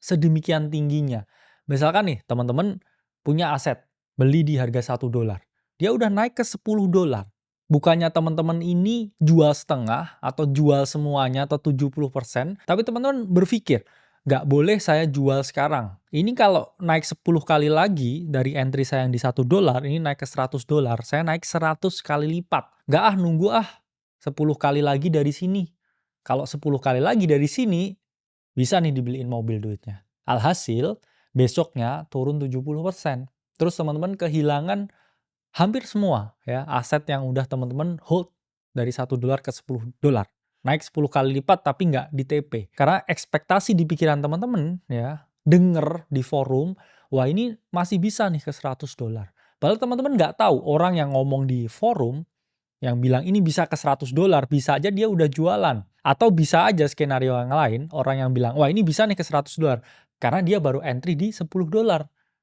sedemikian tingginya. Misalkan nih teman-teman punya aset, beli di harga $1, dia udah naik ke $10. Bukannya teman-teman ini jual setengah atau jual semuanya atau 70%, tapi teman-teman berpikir, nggak boleh saya jual sekarang. Ini kalau naik 10 kali lagi dari entry saya yang di $1, ini naik ke $100, saya naik 100 kali lipat. Nggak nunggu 10 kali lagi dari sini. Kalau 10 kali lagi dari sini, bisa nih dibeliin mobil duitnya. Alhasil, besoknya turun 70%. Terus teman-teman kehilangan hampir semua ya aset yang udah teman-teman hold dari $1 ke $10. Naik 10 kali lipat tapi nggak di TP. Karena ekspektasi di pikiran teman-teman ya, denger di forum, wah ini masih bisa nih ke $100. Padahal teman-teman nggak tahu orang yang ngomong di forum yang bilang ini bisa ke $100, bisa aja dia udah jualan. Atau bisa aja skenario yang lain, orang yang bilang, wah ini bisa nih ke $100, karena dia baru entry di $10.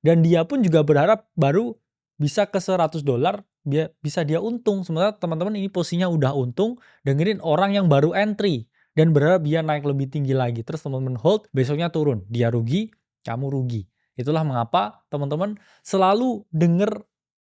Dan dia pun juga berharap baru bisa ke $100, bisa dia untung. Sementara teman-teman ini posisinya udah untung, dengerin orang yang baru entry. Dan berharap dia naik lebih tinggi lagi. Terus teman-teman hold, besoknya turun. Dia rugi, kamu rugi. Itulah mengapa teman-teman selalu denger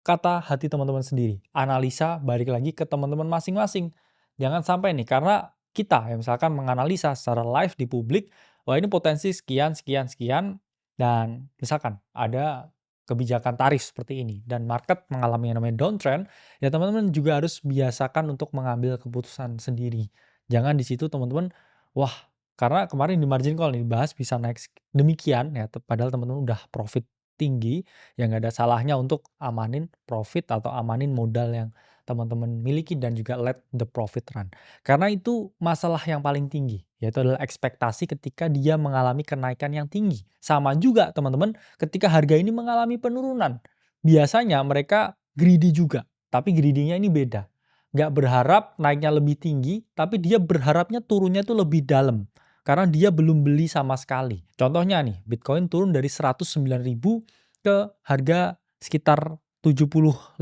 kata hati teman-teman sendiri. Analisa balik lagi ke teman-teman masing-masing. Jangan sampai nih, karena kita ya misalkan menganalisa secara live di publik, wah ini potensi sekian, sekian, sekian, dan misalkan ada kebijakan tarif seperti ini, dan market mengalami yang namanya downtrend, ya teman-teman juga harus biasakan untuk mengambil keputusan sendiri. Jangan di situ teman-teman, wah karena kemarin di margin call nih dibahas bisa naik demikian ya, padahal teman-teman udah profit tinggi, ya nggak ada salahnya untuk amanin profit atau amanin modal yang teman-teman miliki dan juga let the profit run. Karena itu masalah yang paling tinggi, yaitu adalah ekspektasi ketika dia mengalami kenaikan yang tinggi. Sama juga teman-teman ketika harga ini mengalami penurunan. Biasanya mereka greedy juga, tapi greedy-nya ini beda. Nggak berharap naiknya lebih tinggi, tapi dia berharapnya turunnya itu lebih dalam. Karena dia belum beli sama sekali. Contohnya nih, Bitcoin turun dari 109.000 ke harga sekitar 75.000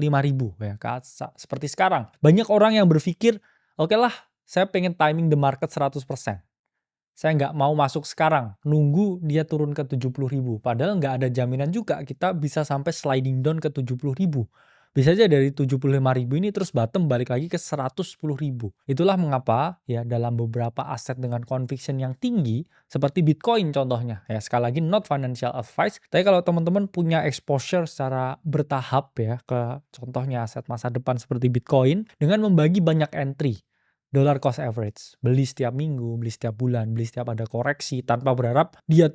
ya, seperti sekarang. Banyak orang yang berpikir, oke lah, saya pengen timing the market 100%. Saya nggak mau masuk sekarang, nunggu dia turun ke 70.000. Padahal nggak ada jaminan juga kita bisa sampai sliding down ke 70.000. Bisa aja dari 75.000 ini terus bottom balik lagi ke 110.000. Itulah mengapa ya dalam beberapa aset dengan conviction yang tinggi, seperti Bitcoin contohnya. Ya sekali lagi not financial advice, tapi kalau teman-teman punya exposure secara bertahap ya ke contohnya aset masa depan seperti Bitcoin, dengan membagi banyak entry. Dollar cost average, beli setiap minggu, beli setiap bulan, beli setiap ada koreksi, tanpa berharap dia